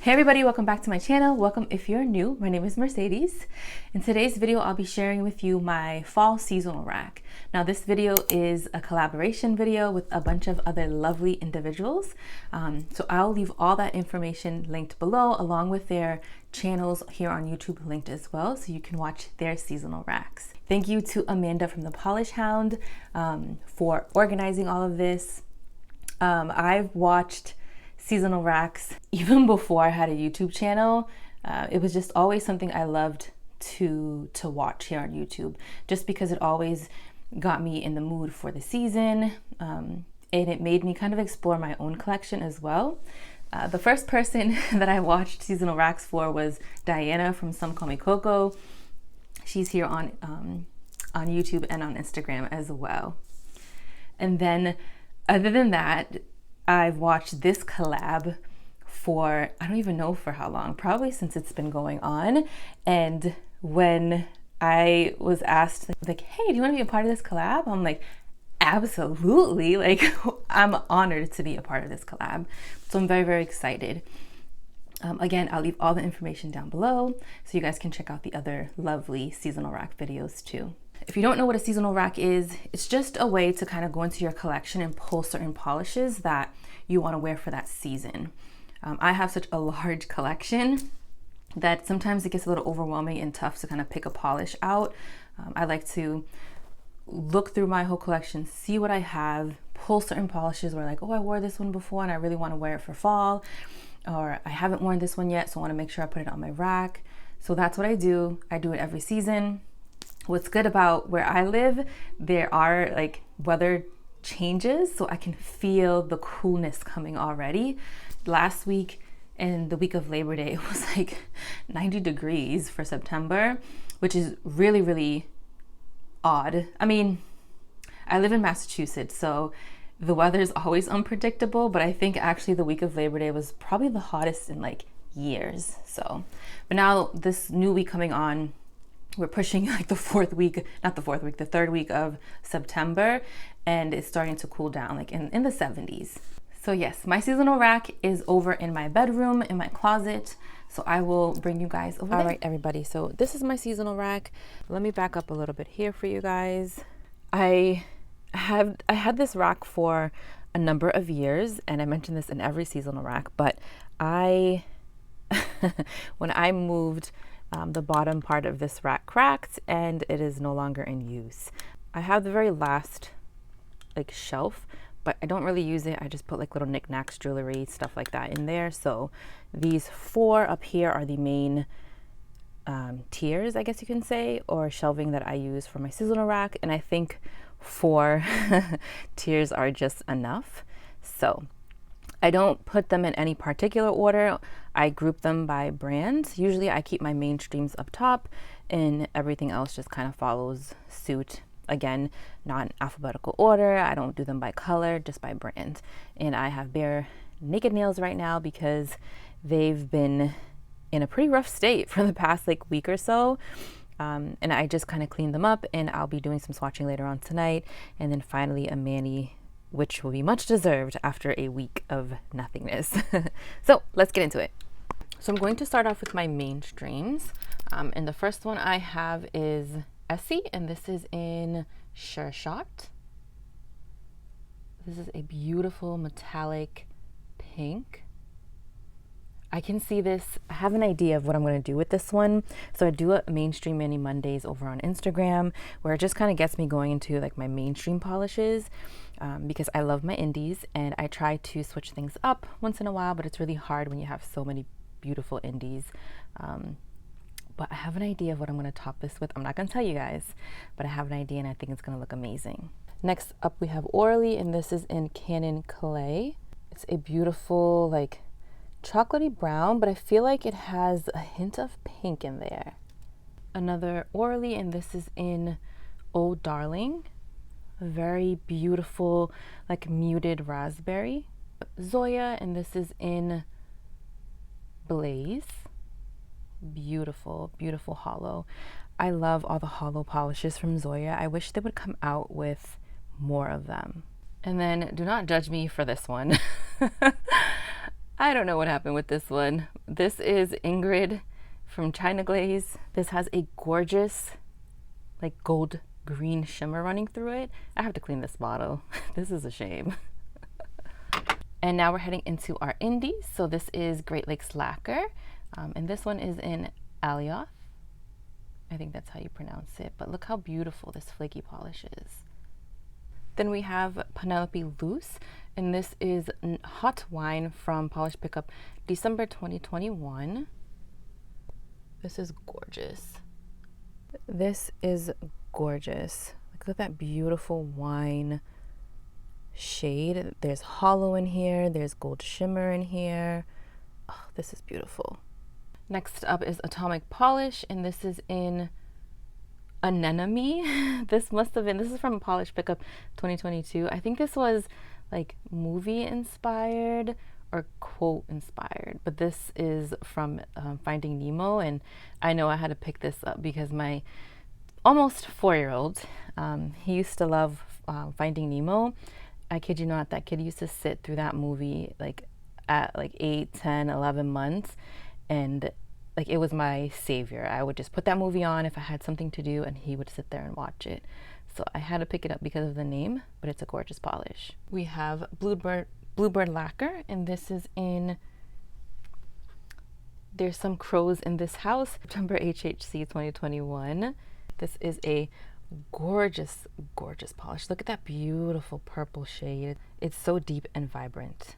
Hey everybody, welcome back to my channel. Welcome if you're new. My name is Mercedes. In today's video, I'll be sharing with you my fall seasonal rack. Now this video is a collaboration video with a bunch of other lovely individuals. So I'll leave all that information linked below along with their channels here on YouTube linked as well, so you can watch their seasonal racks. Thank you to Amanda from the Polish Hound for organizing all of this. I've watched seasonal racks even before I had a YouTube channel. It was just always something I loved to watch here on YouTube, just because it always got me in the mood for the season, and it made me kind of explore my own collection as well. The first person that I watched seasonal racks for was Diana from Some Call Me Coco. She's here on YouTube and on Instagram as well. And then other than that, I've watched this collab for, I don't even know for how long, probably since it's been going on. And when I was asked, like, hey, do you want to be a part of this collab? I'm like, absolutely. Like, I'm honored to be a part of this collab. So I'm very, very excited. Again, I'll leave all the information down below so you guys can check out the other lovely seasonal rack videos too. If you don't know what a seasonal rack is, it's just a way to kind of go into your collection and pull certain polishes that you want to wear for that season. I have such a large collection that sometimes it gets a little overwhelming and tough to kind of pick a polish out. I like to look through my whole collection, see what I have, pull certain polishes where like, oh, I wore this one before and I really want to wear it for fall, or I haven't worn this one yet, so I want to make sure I put it on my rack. So that's what I do. I do it every season. What's good about where I live, there are like weather changes, so I can feel the coolness coming already. Last week and the week of Labor Day, it was like 90 degrees for September, which is really, really odd. I mean, I live in Massachusetts, so the weather is always unpredictable, but I think actually the week of Labor Day was probably the hottest in like years. So, but now this new week coming on, we're pushing like the third week of September, and it's starting to cool down like in the 70s. So yes, my seasonal rack is over in my bedroom, in my closet. So I will bring you guys over there. All right, everybody. So this is my seasonal rack. Let me back up a little bit here for you guys. I had this rack for a number of years, and I mentioned this in every seasonal rack, but when I moved, the bottom part of this rack cracked and it is no longer in use. I have the very last like shelf, but I don't really use it. I just put like little knickknacks, jewelry, stuff like that in there. So these four up here are the main tiers, I guess you can say, or shelving that I use for my seasonal rack. And I think 4 tiers are just enough. So I don't put them in any particular order. I group them by brands. Usually I keep my mainstreams up top and everything else just kind of follows suit. Again, not in alphabetical order. I don't do them by color, just by brand. And I have bare naked nails right now because they've been in a pretty rough state for the past like week or so. And I just kind of cleaned them up, and I'll be doing some swatching later on tonight. And then finally a mani, which will be much deserved after a week of nothingness. So let's get into it. So I'm going to start off with my mainstreams. And the first one I have is Essie, and this is in Sure Shot. This is a beautiful metallic pink. I can see this. I have an idea of what I'm going to do with this one. So I do a mainstream mini Mondays over on Instagram, where it just kind of gets me going into like my mainstream polishes, because I love my indies and I try to switch things up once in a while, but it's really hard when you have so many beautiful indies. But I have an idea of what I'm going to top this with. I'm not going to tell you guys, but I have an idea and I think it's going to look amazing. Next up we have Orly, and this is in Canon Clay. It's a beautiful like chocolatey brown, but I feel like it has a hint of pink in there. Another Orly, and this is in Old Darling. A very beautiful like muted raspberry. Zoya, and this is in Blaze. Beautiful, beautiful hollow. I love all the hollow polishes from Zoya. I wish they would come out with more of them. And then do not judge me for this one. I don't know what happened with this one. This is Ingrid from China Glaze. This has a gorgeous like gold green shimmer running through it. I have to clean this bottle. This is a shame. And now we're heading into our indies. So this is Great Lakes Lacquer. And this one is in Alioth. I think that's how you pronounce it. But look how beautiful this flaky polish is. Then we have Penelope Loose, and this is Hot Wine from Polish Pickup December 2021. This is gorgeous. This is gorgeous. Look at that beautiful wine shade. There's hollow in here. There's gold shimmer in here. Oh, this is beautiful. Next up is Atomic Polish, and this is in Anemone. This is from Polish Pickup 2022. I think this was like movie inspired or quote inspired, but this is from Finding Nemo, and I know I had to pick this up because my almost 4-year-old, he used to love Finding Nemo. I kid you not, that kid used to sit through that movie like at like 8, 10, 11 months, and like it was my savior. I would just put that movie on if I had something to do, and he would sit there and watch it. So I had to pick it up because of the name, but it's a gorgeous polish. We have Bluebird Lacquer, and this is in There's Some Crows in This House, September HHC 2021. This is a gorgeous, gorgeous polish. Look at that beautiful purple shade. It's so deep and vibrant.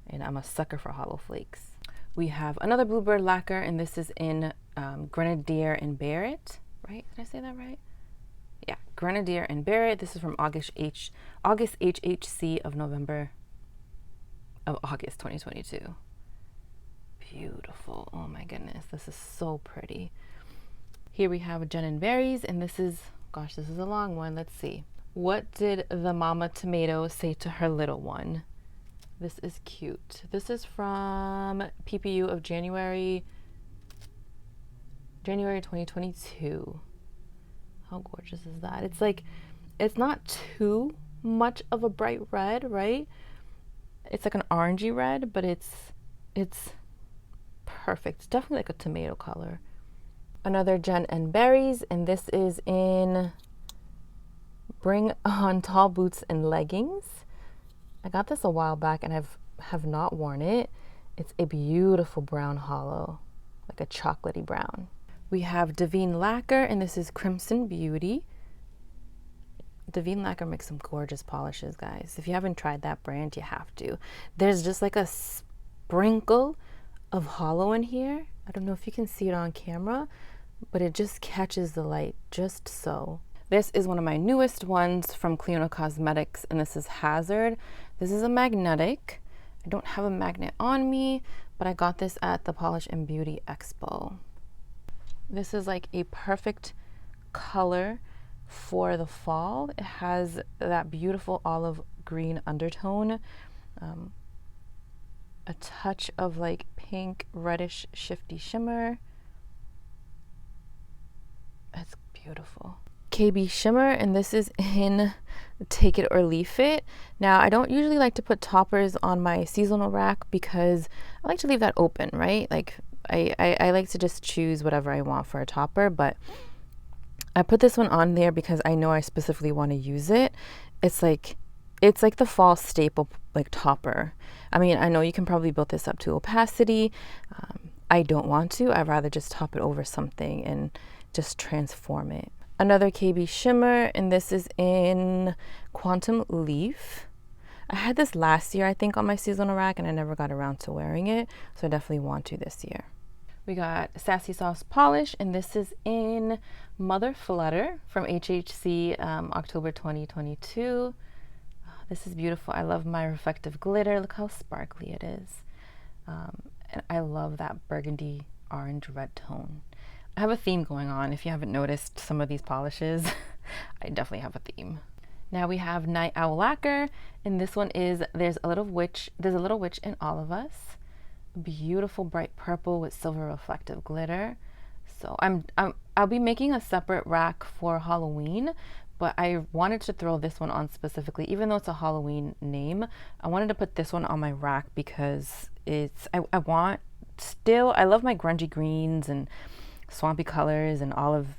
And I'm a sucker for hollow flakes. We have another Bluebird Lacquer, and this is in Grenadier and Barrett, right? Did I say that right? Yeah, Grenadier and Barrett. This is from August HHC of August 2022. Beautiful. Oh my goodness, this is so pretty. Here we have Jen and Berries, and this is, gosh, this is a long one. Let's see. What did the mama tomato say to her little one? This is cute. This is from PPU of January 2022. How gorgeous is that? It's like, it's not too much of a bright red, right? It's like an orangey red, but it's perfect. It's definitely like a tomato color. Another Jen and Berries, and this is in Bring On Tall Boots and Leggings. I got this a while back and have not worn it. It's a beautiful brown hollow, like a chocolatey brown. We have Divine Lacquer, and this is Crimson Beauty. Divine Lacquer makes some gorgeous polishes, guys. If you haven't tried that brand, you have to. There's just like a sprinkle of hollow in here. I don't know if you can see it on camera, but it just catches the light just so. This is one of my newest ones from Cliona Cosmetics, and this is Hazard. This is a magnetic. I don't have a magnet on me, but I got this at the Polish and Beauty Expo. This is like a perfect color for the fall. It has that beautiful olive green undertone, a touch of like pink reddish shifty shimmer. It's beautiful. KB Shimmer, and this is in Take It or Leave It. Now, I don't usually like to put toppers on my seasonal rack because I like to leave that open, right? Like I like to just choose whatever I want for a topper, but I put this one on there because I know I specifically want to use it. It's like the fall staple like topper. I mean, I know you can probably build this up to opacity. I don't want to. I'd rather just top it over something and just transform it. Another KB Shimmer, and this is in Quantum Leaf. I had this last year, I think, on my seasonal rack, and I never got around to wearing it, so I definitely want to this year. We got Sassy Sauce Polish, and this is in Mother Flutter from HHC October 2022. This is beautiful. I love my reflective glitter. Look how sparkly it is. And I love that burgundy orange red tone. I have a theme going on. If you haven't noticed some of these polishes, I definitely have a theme. Now we have Night Owl Lacquer, and this one is There's a Little Witch in All of Us. Beautiful bright purple with silver reflective glitter. So I'll be making a separate rack for Halloween, but I wanted to throw this one on specifically, even though it's a Halloween name. I wanted to put this one on my rack because I want still, I love my grungy greens and swampy colors and olive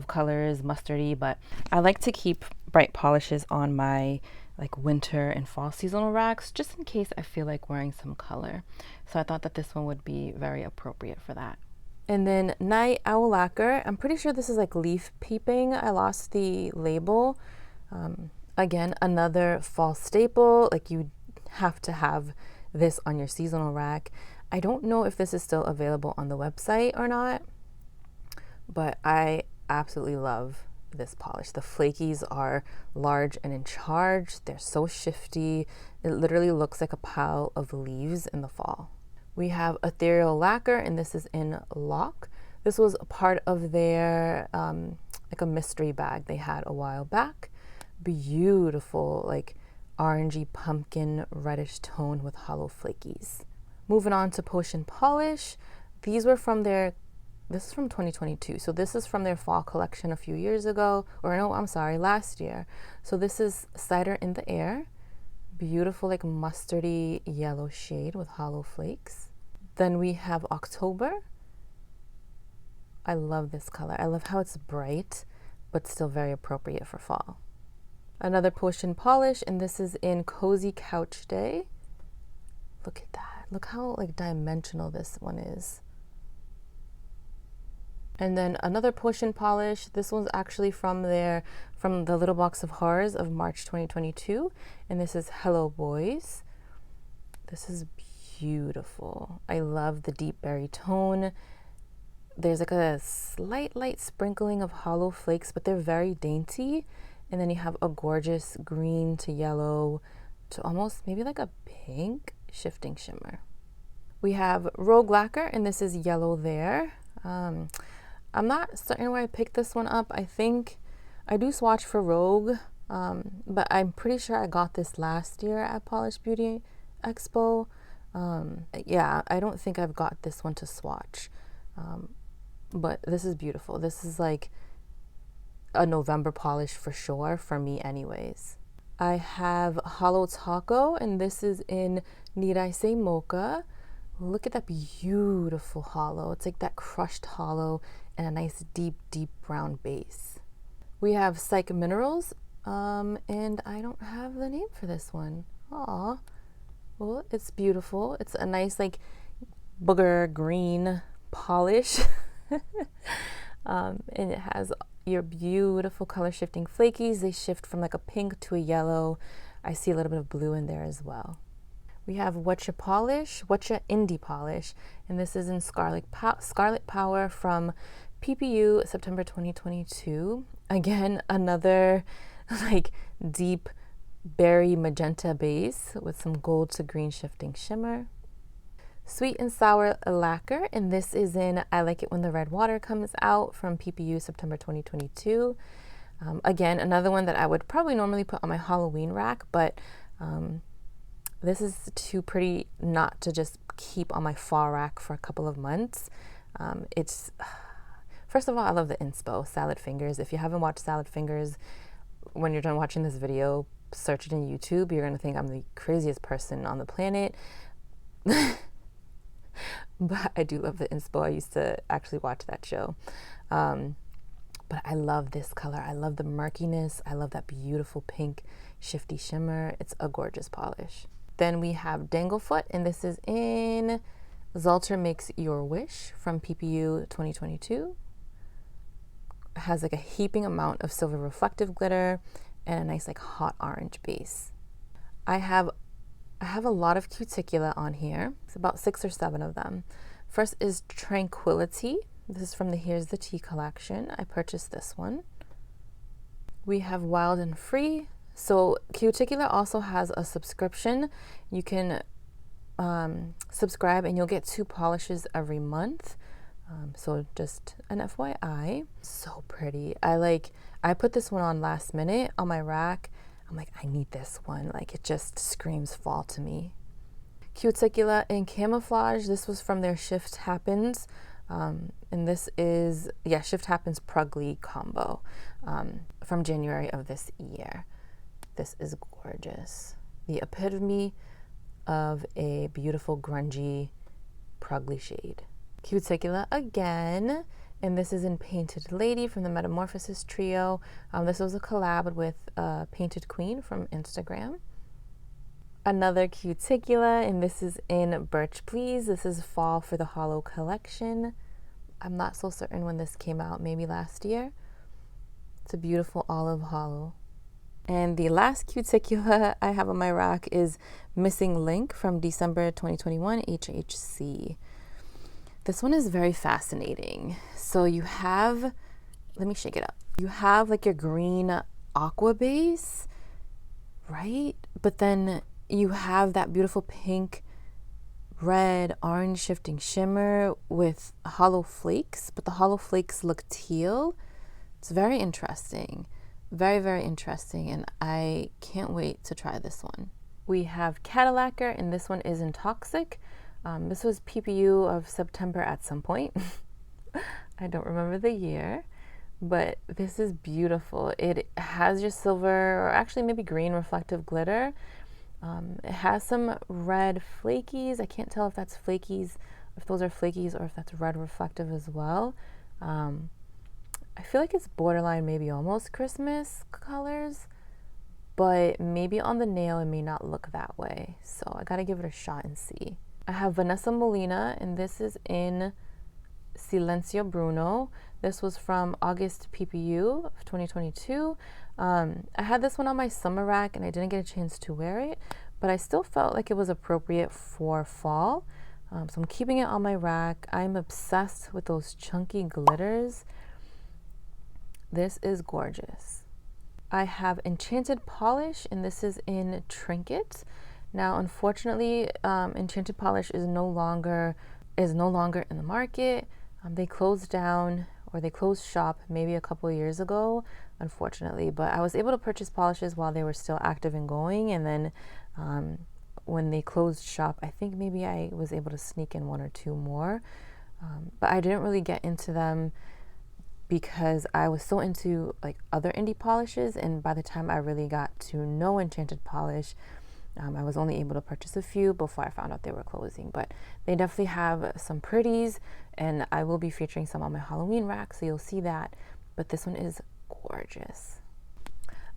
colors, mustardy, but I like to keep bright polishes on my like winter and fall seasonal racks, just in case I feel like wearing some color. So I thought that this one would be very appropriate for that. And then Night Owl Lacquer. I'm pretty sure this is like leaf peeping. I lost the label. Again, another fall staple. Like, you have to have this on your seasonal rack. I don't know if this is still available on the website or not, but I absolutely love this polish. The flakies are large and in charge. They're so shifty. It literally looks like a pile of leaves in the fall. We have Ethereal Lacquer, and this is in Lock. This was a part of their like a mystery bag they had a while back. Beautiful, like orangey pumpkin reddish tone with hollow flakies. Moving on to Potion Polish. These were from their, this is from 2022. So this is from their fall collection a few years ago, or no, I'm sorry, last year. So this is Cider in the Air. Beautiful, like mustardy yellow shade with hollow flakes. Then we have October. I love this color. I love how it's bright, but still very appropriate for fall. Another Potion Polish, and this is in Cozy Couch Day. Look at that. Look how like dimensional this one is. And then another Potion Polish. This one's actually from the Little Box of Horrors of March 2022. And this is Hello Boys. This is beautiful. I love the deep berry tone. There's like a slight light sprinkling of hollow flakes, but they're very dainty. And then you have a gorgeous green to yellow to almost maybe like a pink shifting shimmer. We have Rogue Lacquer, and this is Yellow There. I'm not certain why I picked this one up. I think I do swatch for Rogue, but I'm pretty sure I got this last year at Polish Beauty Expo. Yeah, I don't think I've got this one to swatch, but this is beautiful. This is like a November polish for sure, for me anyways. I have Hollow Taco, and this is in Need I Say Mocha. Look at that beautiful hollow. It's like that crushed hollow and a nice deep brown base. We have Psych Minerals, and I don't have the name for this one. Aw, well, it's beautiful. It's a nice like booger green polish. And it has your beautiful color shifting flakies. They shift from like a pink to a yellow. I see a little bit of blue in there as well. We have Whatcha Polish, Whatcha Indie Polish, and this is in Scarlet Power from PPU September 2022. Again, another like deep berry magenta base with some gold to green shifting shimmer. Sweet and Sour Lacquer, and this is in I Like It When the Red Water Comes Out from PPU September 2022. Again, another one that I would probably normally put on my Halloween rack, but this is too pretty not to just keep on my fall rack for a couple of months. It's, first of all, I love the inspo, Salad Fingers. If you haven't watched Salad Fingers, when you're done watching this video, search it in YouTube. You're going to think I'm the craziest person on the planet. But I do love the inspo. I used to actually watch that show. But I love this color. I love the murkiness. I love that beautiful pink shifty shimmer. It's a gorgeous polish. Then we have Danglefoot, and this is in Zalter Makes Your Wish from PPU 2022. It has like a heaping amount of silver reflective glitter and a nice like hot orange base. I have a lot of cuticula on here. It's about 6 or 7 of them. First is Tranquility. This is from the Here's the Tea collection. I purchased this one. We have Wild and Free. So Cuticula also has a subscription. You can subscribe and you'll get 2 polishes every month. So just an FYI. So pretty. I put this one on last minute on my rack. I'm like, I need this one. Like, it just screams fall to me. Cuticula in Camouflage. This was from their Shift Happens. And this is, yeah, Shift Happens Prugly combo from January of this year. This is gorgeous. The epitome of a beautiful grungy Prugly shade. Cuticula again, and this is in Painted Lady from the Metamorphosis trio. This was a collab with Painted Queen from Instagram. Another Cuticula, and this is in Birch Please. This is fall for the Hollow collection. I'm not so certain when this came out, maybe last year. It's a beautiful olive hollow. And the last Cuticula I have on my rack is Missing Link from December 2021 HHC. This one is very fascinating. So you have, let me shake it up. You have like your green aqua base, right? But then you have that beautiful pink, red, orange shifting shimmer with hollow flakes, but the hollow flakes look teal. It's very interesting. Very, very interesting, and I can't wait to try this one. We have Lacquer, and this one is in Toxic. This was PPU of September at some point. I don't remember the year, but this is beautiful. It has your silver, or actually maybe green reflective glitter. It has some red flakies. I can't tell if that's flakies, if those are flakies, or if that's red reflective as well. I feel like it's borderline, maybe almost Christmas colors, but maybe on the nail it may not look that way. So I gotta give it a shot and see. I have Vanessa Molina, and this is in Silencio Bruno. This was from August PPU of 2022. I had this one on my summer rack and I didn't get a chance to wear it, but I still felt like it was appropriate for fall. So I'm keeping it on my rack. I'm obsessed with those chunky glitters. This is gorgeous. I have Enchanted Polish, and this is in Trinket. Now, unfortunately, Enchanted Polish is no longer in the market. They closed down, or they closed shop maybe a couple of years ago, unfortunately. But I was able to purchase polishes while they were still active and going, and then when they closed shop, I think maybe I was able to sneak in one or two more. But I didn't really get into them because I was so into like other indie polishes, and by the time I really got to know Enchanted Polish, I was only able to purchase a few before I found out they were closing. But they definitely have some pretties, and I will be featuring some on my Halloween rack, so you'll see that. But this one is gorgeous.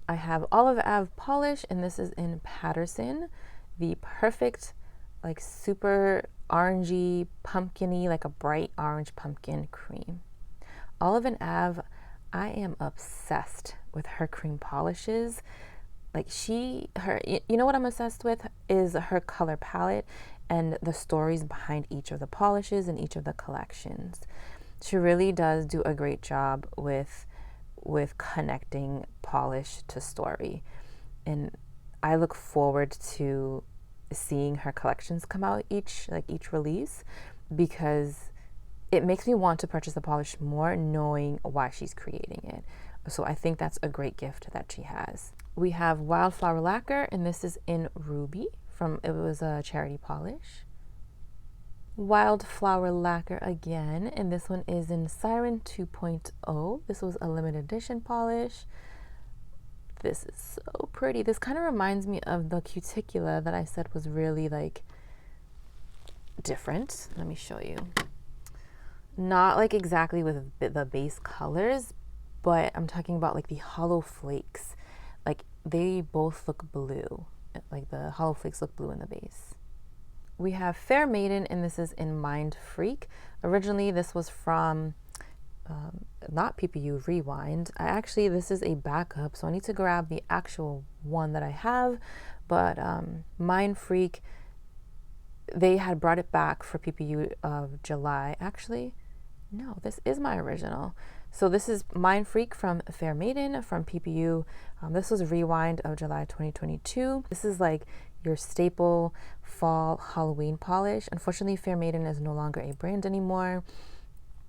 I have Olive Ave Polish, and this is in Paterson, the perfect, like super orangey, pumpkiny, like a bright orange pumpkin cream. Olive and Ave, I am obsessed with her cream polishes. Like you know what I'm obsessed with is her color palette and the stories behind each of the polishes and each of the collections. She really does do a great job with connecting polish to story. And I look forward to seeing her collections come out each release, because it makes me want to purchase the polish more, knowing why she's creating it. So I think that's a great gift that she has. We have Wildflower Lacquer, and this is in Ruby. It was a charity polish. Wildflower Lacquer again, and this one is in Siren 2.0. This was a limited edition polish. This is so pretty. This kind of reminds me of the Cuticula that I said was really like different. Let me show you. Not like exactly with the base colors, but I'm talking about like the hollow flakes. Like they both look blue. Like the hollow flakes look blue in the base. We have Fair Maiden, and this is in Mind Freak. Originally, this was from not PPU Rewind. This is a backup, so I need to grab the actual one that I have. But Mind Freak, they had brought it back for PPU of July. Actually, no, this is my original. So this is Mind Freak from Fair Maiden from PPU. This was Rewind of July 2022. This is like your staple fall Halloween polish. Unfortunately, Fair Maiden is no longer a brand anymore.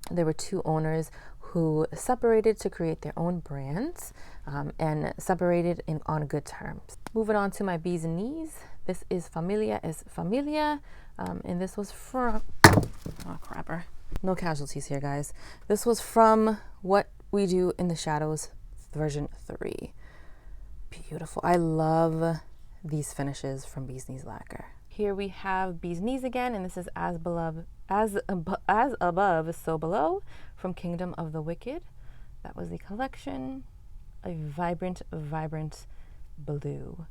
There were two owners who separated to create their own brands, and separated on good terms. Moving on to my Bees and Knees. This is Familia es Familia, and this was from, oh crapper, no casualties here guys. This was from What We Do in the Shadows version 3. Beautiful. I love these finishes from Bees Knees Lacquer. Here we have Bees Knees again, and this is As Beloved As above, so below, from Kingdom of the Wicked. That was the collection. A vibrant, vibrant blue.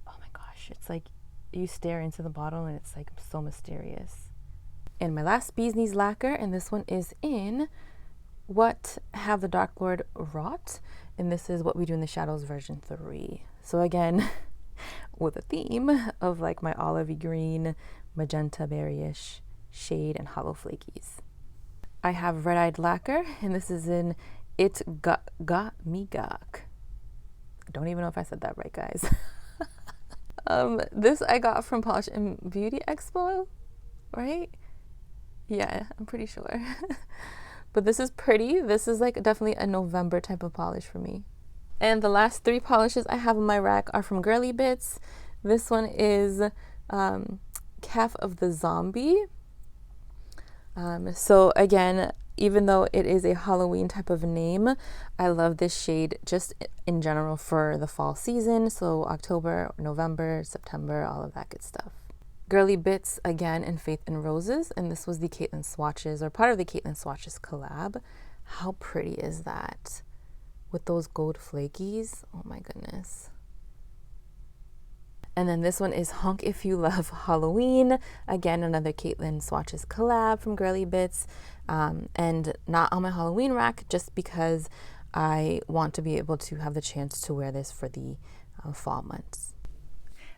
Oh my gosh, it's like you stare into the bottle and it's like so mysterious. And my last Bee's Knees lacquer, and this one is in What Have the Dark Lord Wrought, and this is What We Do in the Shadows version 3. So again, with a theme of like my olivey green, magenta berryish shade and hollow flakies. I have Red Eyed Lacquer, and this is in It Got Me Gawk. I don't even know if I said that right, guys. This I got from Polish and Beauty Expo, right? Yeah, I'm pretty sure. But this is pretty. This is like definitely a November type of polish for me. And the last 3 polishes I have in my rack are from Girly Bits. This one is Calf of the Zombie. So again, even though it is a Halloween type of name, I love this shade just in general for the fall season. So October, November, September, all of that good stuff. Girly Bits again in Faith and Roses, and this was the Caitlin Swatches, or part of the Caitlin Swatches collab. How pretty is that? With those gold flakies. Oh my goodness. And then this one is Honk If You Love Halloween. Again, another Caitlin Swatches collab from Girly Bits. And not on my Halloween rack, just because I want to be able to have the chance to wear this for the fall months.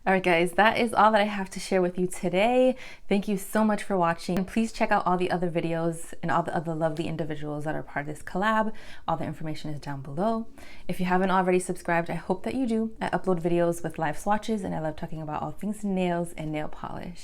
All right, guys, that is all that I have to share with you today. Thank you so much for watching. And please check out all the other videos and all the other lovely individuals that are part of this collab. All the information is down below. If you haven't already subscribed, I hope that you do. I upload videos with live swatches, and I love talking about all things nails and nail polish.